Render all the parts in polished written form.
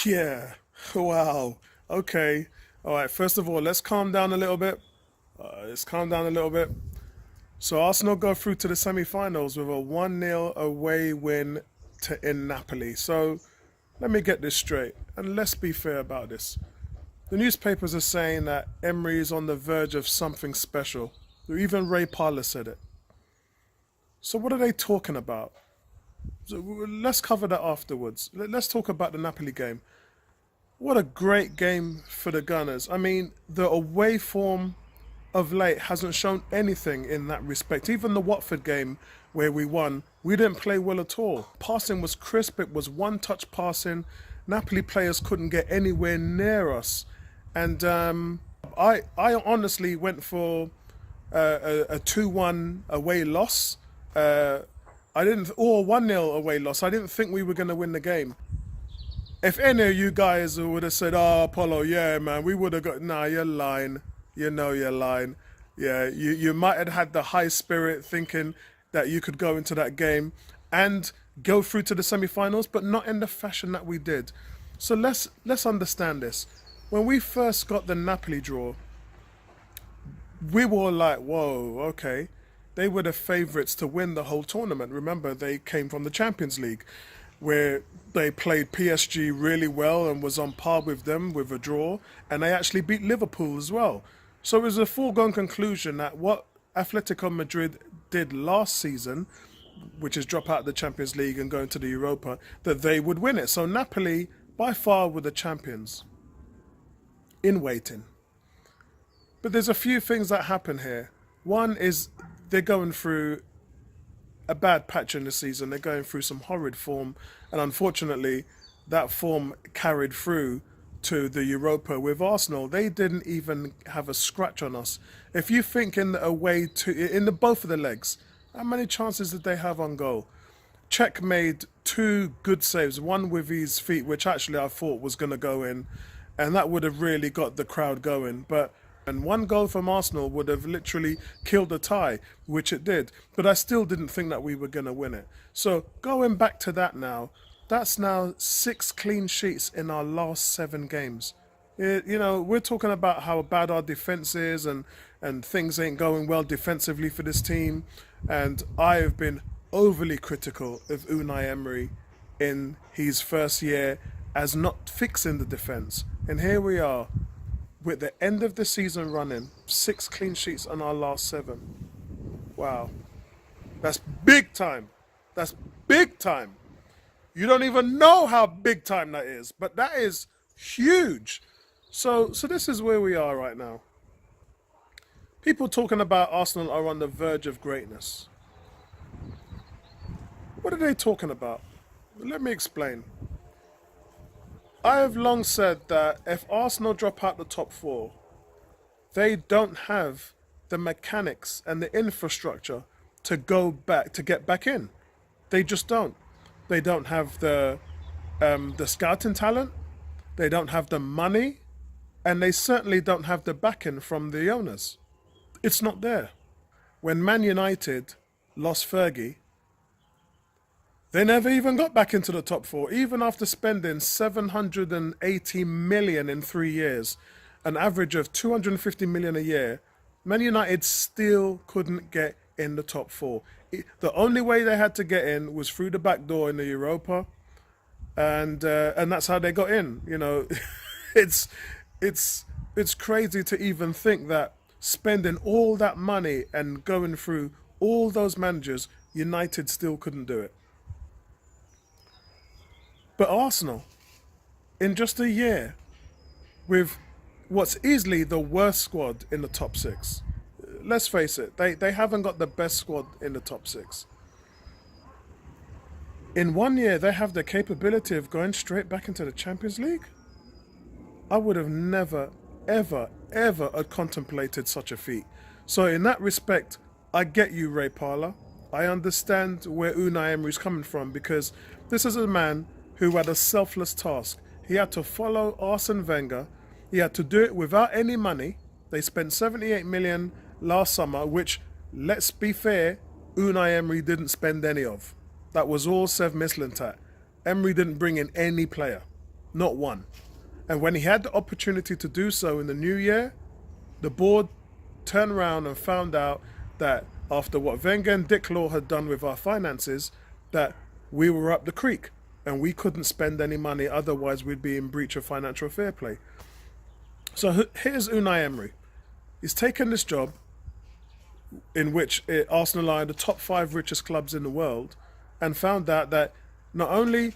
Yeah. Wow. Okay. All right. First of all, let's calm down a little bit. Let's calm down a little bit. So Arsenal go through to the semi-finals with a 1-0 away win in Napoli. So let me get this straight, and let's be fair about this. The newspapers are saying that Emery is on the verge of something special. Even Ray Parlour said it. So what are they talking about? So let's cover that afterwards. Let's talk about the Napoli game. What a great game for the Gunners. I mean, the away form of late hasn't shown anything in that respect. Even the Watford game where we won, we didn't play well at all. Passing was crisp, it was one-touch passing. Napoli players couldn't get anywhere near us. And I honestly went for a 2-1 away loss. I didn't, or 1-0 away loss. I didn't think we were going to win the game. If any of you guys would have said, "Oh, Apollo, yeah, man, we would have got," nah, you're lying. You know you're lying. Yeah, you might have had the high spirit thinking that you could go into that game and go through to the semi-finals, but not in the fashion that we did. So let's understand this. When we first got the Napoli draw, we were like, whoa, okay. They were the favourites to win the whole tournament. Remember, they came from the Champions League, where they played PSG really well and was on par with them with a draw, and they actually beat Liverpool as well. So it was a foregone conclusion that what Atletico Madrid did last season, which is drop out of the Champions League and go into the Europa, that they would win it. So Napoli, by far, were the champions in waiting. But there's a few things that happen here. One is they're going through a bad patch in the season. They're going through some horrid form, and unfortunately, that form carried through to the Europa with Arsenal. They didn't even have a scratch on us. If you think in the away to in the both of the legs, how many chances did they have on goal? Czech made two good saves, one with his feet, which actually I thought was going to go in, and that would have really got the crowd going. But and one goal from Arsenal would have literally killed the tie, which it did. But I still didn't think that we were going to win it. So going back to that now, that's now 6 clean sheets in our last 7 games. We're talking about how bad our defence is and things ain't going well defensively for this team. And I have been overly critical of Unai Emery in his first year as not fixing the defence. And here we are, with the end of the season running, 6 clean sheets on our last 7. Wow. That's big time. That's big time. You don't even know how big time that is, but that is huge. So this is where we are right now. People talking about Arsenal are on the verge of greatness. What are they talking about? Let me explain. I have long said that if Arsenal drop out the top 4, they don't have the mechanics and the infrastructure to go back, to get back in. They just don't. They don't have the scouting talent. They don't have the money, and they certainly don't have the backing from the owners. It's not there. When Man United lost Fergie, they never even got back into the top 4, even after spending 780 million in 3 years, an average of 250 million a year. Man United still couldn't get in the top 4. The only way they had to get in was through the back door in the Europa, and that's how they got in. it's crazy to even think that spending all that money and going through all those managers, United still couldn't do it. But Arsenal, in just a year, with what's easily the worst squad in the top 6, let's face it, they haven't got the best squad in the top 6. In 1 year, they have the capability of going straight back into the Champions League. I would have never, ever, ever contemplated such a feat. So in that respect, I get you, Ray Parlour. I understand where Unai Emery is coming from, because this is a man who had a selfless task. He had to follow Arsene Wenger. He had to do it without any money. They spent 78 million last summer, which, let's be fair, Unai Emery didn't spend any of. That was all Sev Mislintat. Emery didn't bring in any player. Not one. And when he had the opportunity to do so in the new year, the board turned around and found out that after what Wenger and Dick Law had done with our finances, that we were up the creek and we couldn't spend any money, otherwise we'd be in breach of financial fair play. So here's Unai Emery. He's taken this job in which Arsenal are the top 5 richest clubs in the world, and found out that not only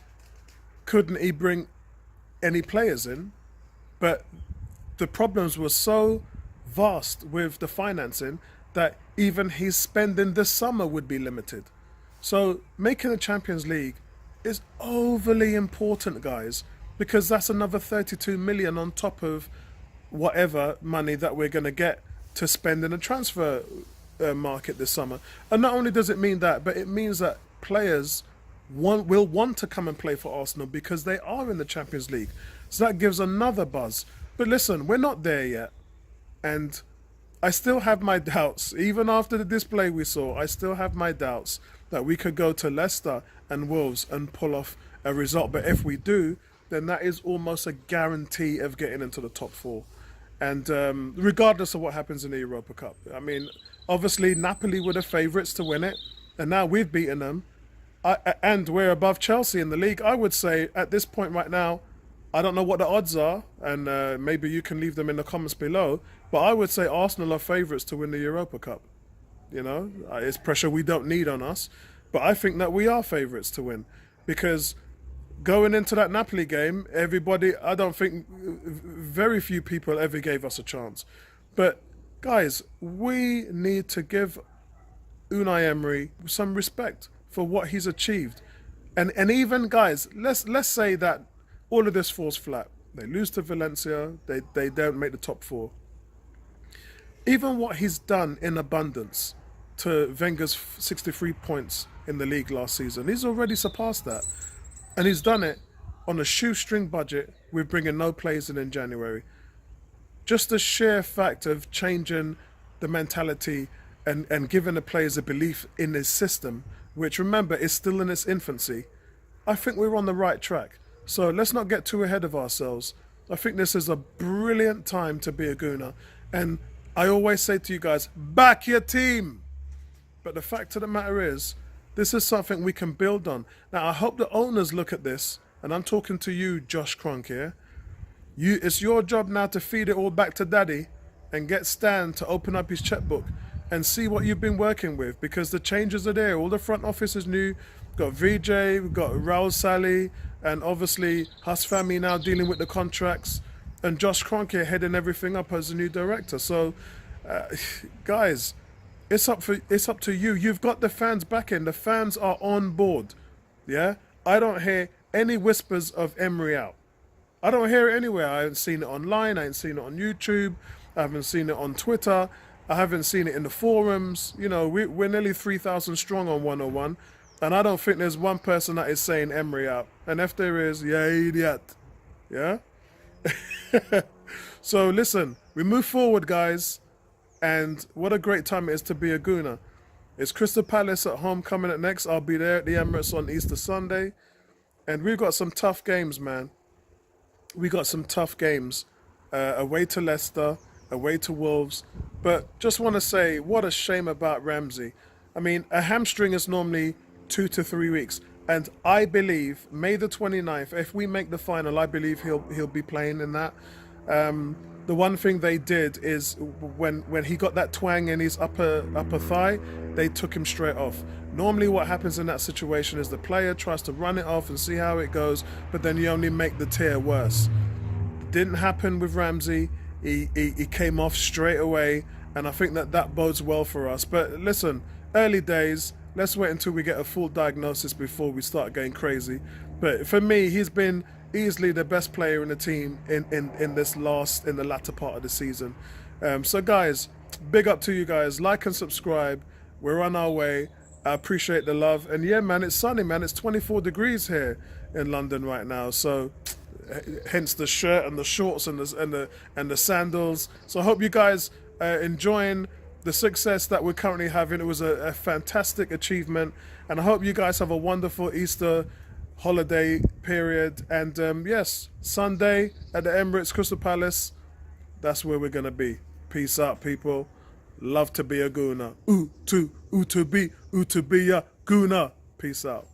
couldn't he bring any players in, but the problems were so vast with the financing that even his spending this summer would be limited. So making the Champions League is overly important, guys, because that's another 32 million on top of whatever money that we're going to get to spend in the transfer market this summer. And not only does it mean that, but it means that players will want to come and play for Arsenal because they are in the Champions League. So that gives another buzz. But listen, we're not there yet. And I still have my doubts. Even after the display we saw, I still have my doubts that we could go to Leicester and Wolves and pull off a result. But if we do, then that is almost a guarantee of getting into the top 4. And regardless of what happens in the Europa Cup. I mean, obviously Napoli were the favourites to win it. And now we've beaten them. And we're above Chelsea in the league. I would say at this point right now, I don't know what the odds are, and maybe you can leave them in the comments below, but I would say Arsenal are favourites to win the Europa Cup. You know, it's pressure we don't need on us, but I think that we are favourites to win, because going into that Napoli game, everybody, I don't think, very few people ever gave us a chance. But guys, we need to give Unai Emery some respect for what he's achieved. And even, guys, let's say that all of this falls flat. They lose to Valencia, they don't make the top 4. Even what he's done in abundance to Wenger's 63 points in the league last season, he's already surpassed that. And he's done it on a shoestring budget with bringing no players in January. Just the sheer fact of changing the mentality and giving the players a belief in his system, which, remember, is still in its infancy, I think we're on the right track. So let's not get too ahead of ourselves. I think this is a brilliant time to be a Gooner. And I always say to you guys, back your team. But the fact of the matter is, this is something we can build on. Now, I hope the owners look at this, and I'm talking to you, Josh Cronk here. It's your job now to feed it all back to Daddy and get Stan to open up his checkbook and see what you've been working with, because the changes are there. All the front office is new. We've got Verge, we've got Raul Sally, and obviously Hasfami now dealing with the contracts, and Josh Cronk here heading everything up as the new director. So, guys, it's up to you. You've got the fans backing. The fans are on board. Yeah, I don't hear any whispers of Emery out. I don't hear it anywhere. I haven't seen it online. I haven't seen it on YouTube. I haven't seen it on Twitter. I haven't seen it in the forums. You know, we're nearly 3,000 strong on 101. And I don't think there's one person that is saying Emery out. And if there is, yeah, idiot. Yeah? So listen, we move forward, guys. And what a great time it is to be a Gooner. It's Crystal Palace at home coming up next. I'll be there at the Emirates on Easter Sunday. And we've got some tough games, man. We got some tough games. Away to Leicester, away to Wolves. But just want to say, what a shame about Ramsey. I mean, a hamstring is normally 2 to 3 weeks. And I believe May the 29th, if we make the final, I believe he'll be playing in that. The one thing they did is when he got that twang in his upper thigh, they took him straight off. Normally what happens in that situation is the player tries to run it off and see how it goes, but then you only make the tear worse. Didn't happen with Ramsey. He came off straight away, and I think that bodes well for us. But listen, early days, let's wait until we get a full diagnosis before we start going crazy. But for me, he's been easily the best player in the team in the latter part of the season. So guys, big up to you guys. Like and subscribe. We're on our way. I appreciate the love. And yeah, man, it's sunny, man. It's 24 degrees here in London right now. So hence the shirt and the shorts and the sandals. So I hope you guys enjoying the success that we're currently having. It was a fantastic achievement, and I hope you guys have a wonderful Easter holiday period. And yes, Sunday at the Emirates Crystal Palace, that's where we're going to be. Peace out, people. Love to be a Gooner. Ooh to be a Gooner. Peace out.